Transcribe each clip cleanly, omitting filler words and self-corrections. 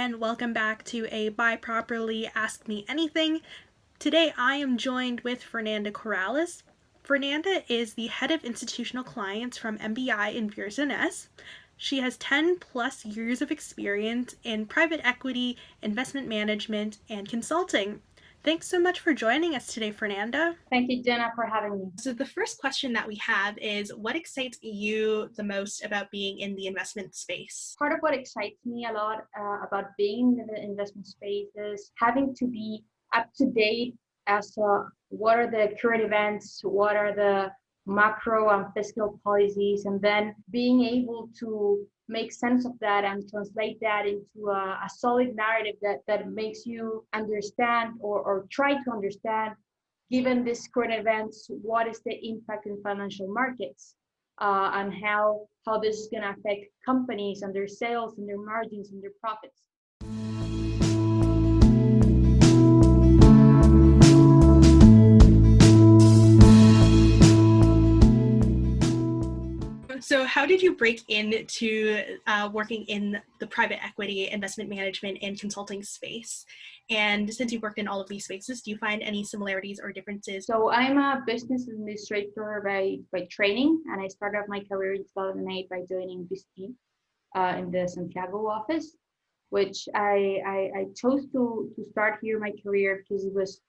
and welcome back to a Buyproperly Ask Me Anything. Today I am joined with Fernanda Corrales. Fernanda is the head of institutional clients from MBI Inversiones. She has 10 plus years of experience in private equity, investment management, and consulting. Thanks so much for joining us today, Fernanda. Thank you, Jenna, for having me. So the first question that we have is, what excites you the most about being in the investment space? Part of what excites me a lot about being in the investment space is having to be up to date as to what are the current events, what are the macro and fiscal policies, and then being able to make sense of that and translate that into a solid narrative that makes you understand or try to understand, given these current events, what is the impact in financial markets and how this is going to affect companies and their sales and their margins and their profits. So how did you break into working in the private equity, investment management, and consulting space? And since you worked in all of these spaces, do you find any similarities or differences? So I'm a business administrator by training, and I started my career in 2008 by joining BCG in the Santiago office, which I chose to start here my career because it was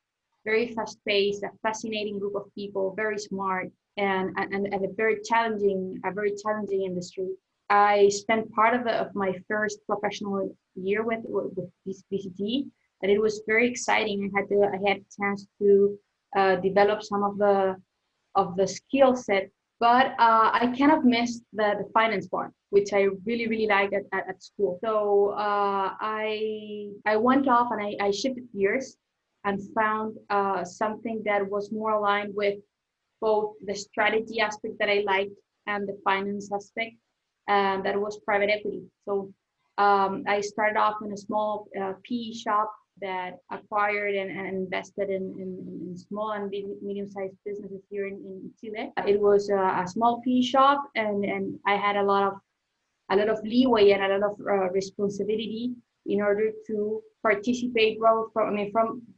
very fast-paced, a fascinating group of people, very smart, and a very challenging industry. I spent part of my first professional year with this BCG, and it was very exciting. I had a chance to develop some of the skill set, but I kind of missed the finance part, which I really liked at school. So I went off and I shifted gears and found something that was more aligned with both the strategy aspect that I liked and the finance aspect, and that was private equity. So I started off in a small PE shop that acquired and invested in small and medium-sized businesses here in Chile. It was a small PE shop, and I had a lot of leeway and a lot of responsibility in order to participate both from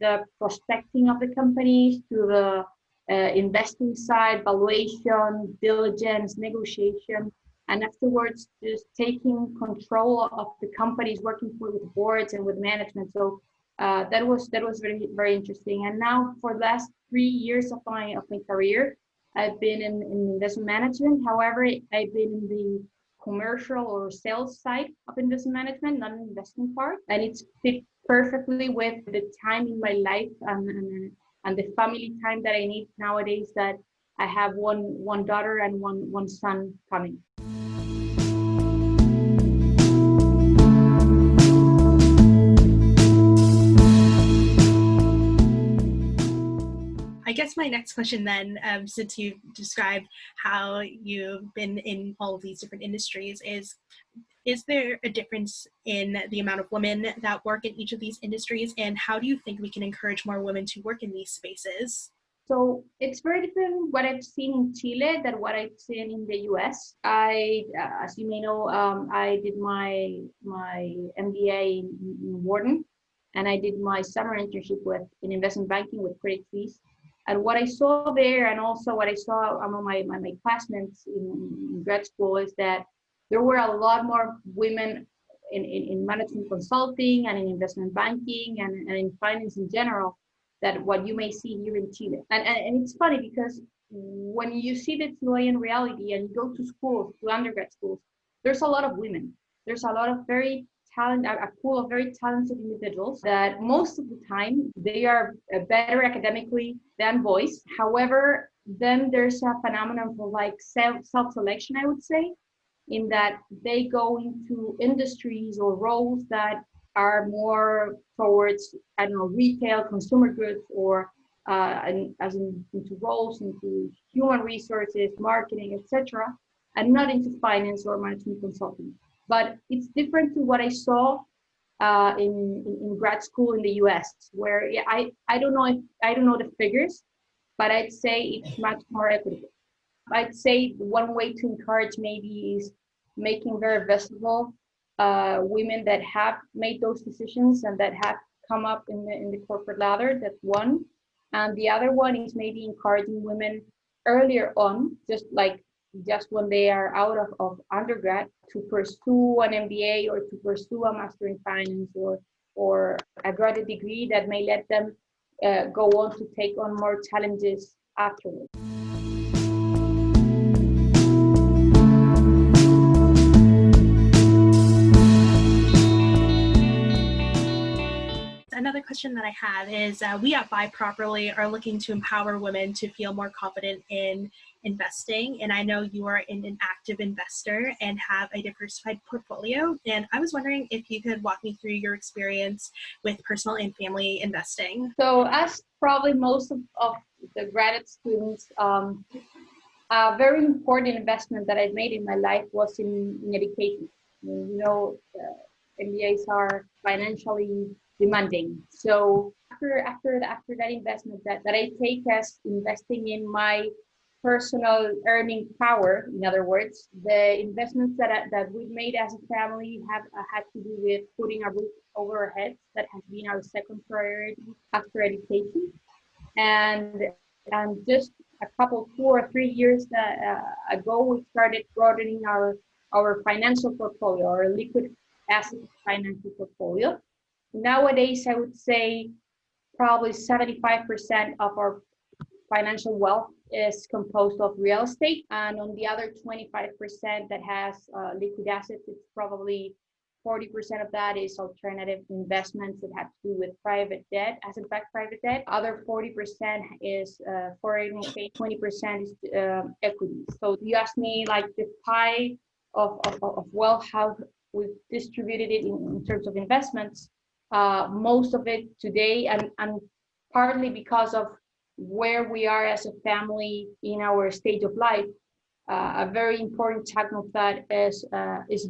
the prospecting of the companies to the investing side, valuation, diligence, negotiation, and afterwards just taking control of the companies, working with boards and with management. So that was very interesting. And now for the last 3 years of my career, I've been in investment management. However, I've been in the commercial or sales side of investment management, not an investment part, and it's fit perfectly with the time in my life and the family time that I need nowadays, that I have one daughter and one son coming. I guess my next question then, since you've described how you've been in all of these different industries, is there a difference in the amount of women that work in each of these industries, and how do you think we can encourage more women to work in these spaces? So it's very different what I've seen in Chile than what I've seen in the US. As you may know, I did my MBA in Wharton, and I did my summer internship in investment banking with Credit Suisse. And what I saw there, and also what I saw among my classmates in grad school, is that there were a lot more women in management consulting and in investment banking and in finance in general than what you may see here in Chile. And it's funny because when you see the Chilean reality and you go to schools, to undergrad schools, there's a lot of women. There's a lot of a pool of very talented individuals that most of the time they are better academically than boys. However, then there's a phenomenon of like self-selection, I would say, in that they go into industries or roles that are more towards, I don't know, retail, consumer goods, or into roles into human resources, marketing, etc., and not into finance or management consulting. But it's different to what I saw in grad school in the US, where I don't know the figures, but I'd say it's much more equitable. I'd say one way to encourage maybe is making very visible women that have made those decisions and that have come up in the corporate ladder. That's one. And the other one is maybe encouraging women earlier on, just when they are out of undergrad, to pursue an MBA or to pursue a master in finance or a graduate degree that may let them go on to take on more challenges afterwards. Another question that I have is we at Buyproperly are looking to empower women to feel more confident in investing. And I know you are an active investor and have a diversified portfolio. And I was wondering if you could walk me through your experience with personal and family investing. So as probably most of the graduate students, a very important investment that I've made in my life was in education. MBAs are financially demanding. So after that investment that I take as investing in my personal earning power, in other words, the investments that we made as a family have had to do with putting a roof over our heads. That has been our second priority after education. And just a couple, 2 or 3 years ago, we started broadening our financial portfolio, our liquid asset financial portfolio. Nowadays, I would say probably 75% of our financial wealth is composed of real estate, and on the other 25% that has liquid assets, it's probably 40% of that is alternative investments that have to do with private debt, asset-backed private debt. Other 40% is foreign exchange, 20% is equities. So you asked me like the pie of wealth, how we've distributed it in terms of investments. Most of it today, and partly because of where we are as a family in our stage of life, a very important chunk of that is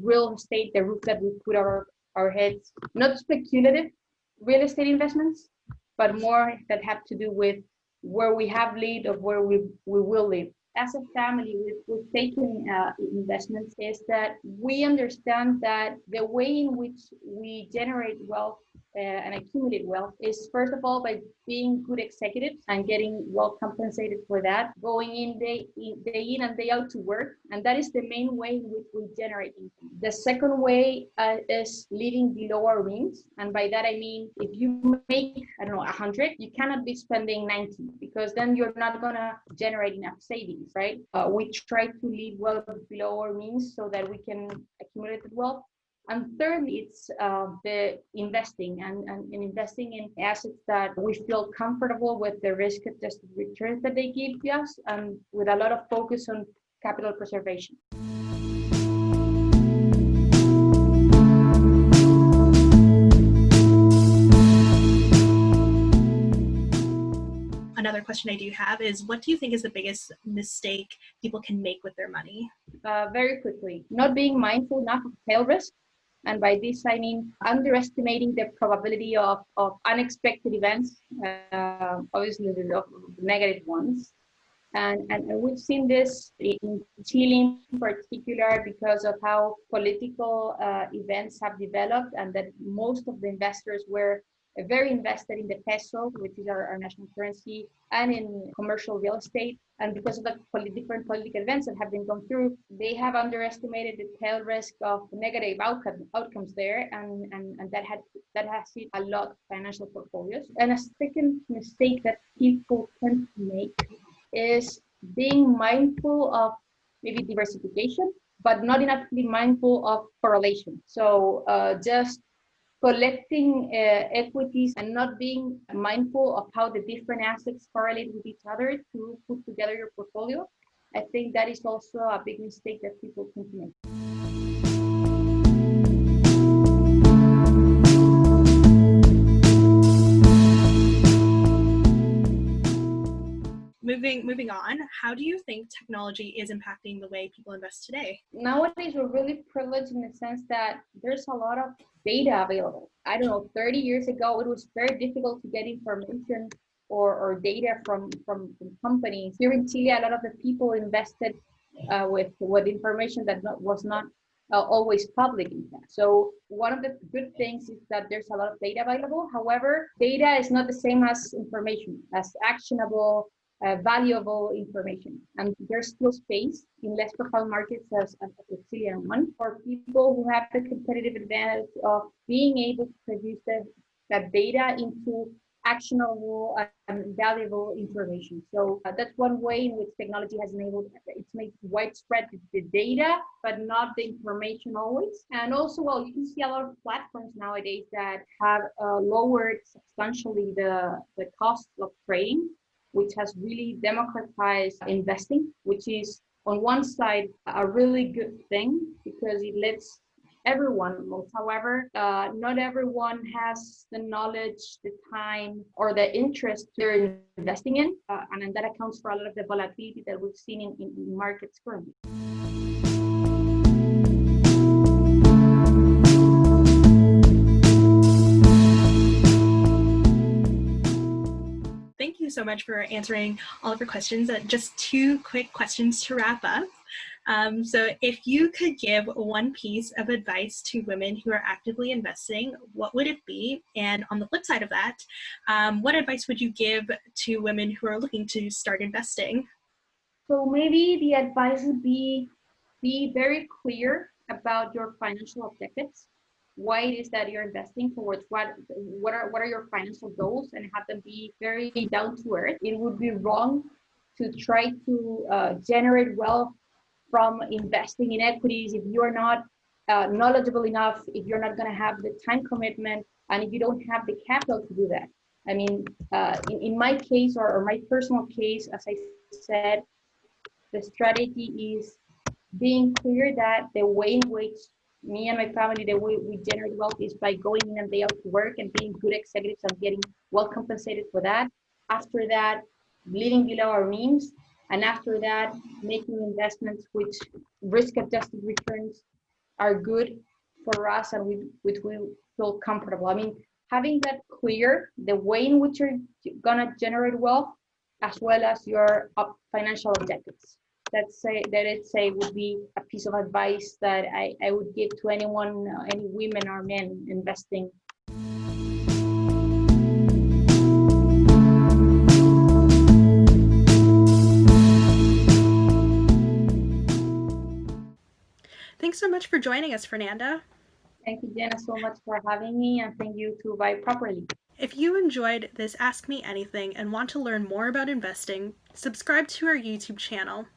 real estate, the roof that we put our heads. Not speculative real estate investments, but more that have to do with where we have lived or where we will live. As a family, we've taken investments is that we understand that the way in which we generate wealth and accumulate wealth is, first of all, by being good executives and getting well compensated for that, going in day in and day out to work, and that is the main way in which we generate income. The second way is living below our means, and by that I mean if you make 100, you cannot be spending 90 because then you're not gonna generate enough savings, right? We try to live well below our means so that we can accumulate wealth. And thirdly, it's the investing and investing in assets that we feel comfortable with the risk-adjusted returns that they give us, and with a lot of focus on capital preservation. Another question I do have is, what do you think is the biggest mistake people can make with their money? Very quickly, not being mindful enough of tail risk. And by this, I mean underestimating the probability of unexpected events, obviously the negative ones. And we've seen this in Chile in particular because of how political events have developed, and that most of the investors were very invested in the peso, which is our national currency, and in commercial real estate. And because of the different political events that have been gone through, they have underestimated the tail risk of negative outcomes there, and that has hit a lot of financial portfolios. And a second mistake that people tend to make is being mindful of maybe diversification, but not enough to be mindful of correlation. So just collecting equities and not being mindful of how the different assets correlate with each other to put together your portfolio. I think that is also a big mistake that people tend to make. Moving on, how do you think technology is impacting the way people invest today? Nowadays, we're really privileged in the sense that there's a lot of data available. I don't know, 30 years ago, it was very difficult to get information or data from companies. Here in Chile, a lot of the people invested with information that was not always public in fact. So one of the good things is that there's a lot of data available. However, data is not the same as information, as actionable, valuable information. And there's still space in less profile markets as the Chilean one for people who have the competitive advantage of being able to produce that data into actionable and valuable information. So that's one way in which technology has enabled, it's made widespread the data, but not the information always. And also, well, you can see a lot of platforms nowadays that have lowered substantially the cost of trading, which has really democratized investing, which is on one side a really good thing because it lets everyone most. However, not everyone has the knowledge, the time, or the interest they're investing in, and that accounts for a lot of the volatility that we've seen in markets currently. Thank you so much for answering all of your questions. Just two quick questions to wrap up. So if you could give one piece of advice to women who are actively investing, what would it be? And on the flip side of that, what advice would you give to women who are looking to start investing? So maybe the advice would be very clear about your financial objectives. Why it is that you're investing towards what are your financial goals, and have them be very down to earth. It would be wrong to try to generate wealth from investing in equities if you're not knowledgeable enough, if you're not going to have the time commitment, and if you don't have the capital to do that. I mean, in my case, or my personal case, as I said, the strategy is being clear that the way in which me and my family, the way we generate wealth is by going in and day out to work and being good executives and getting well compensated for that. After that, living below our means. And after that, making investments which risk-adjusted returns are good for us and which we feel comfortable. I mean, having that clear, the way in which you're gonna generate wealth, as well as your financial objectives. That would be a piece of advice that I would give to anyone, any women or men investing. Thanks so much for joining us, Fernanda. Thank you, Jenna, so much for having me, and thank you to Buyproperly. If you enjoyed this Ask Me Anything and want to learn more about investing, subscribe to our YouTube channel.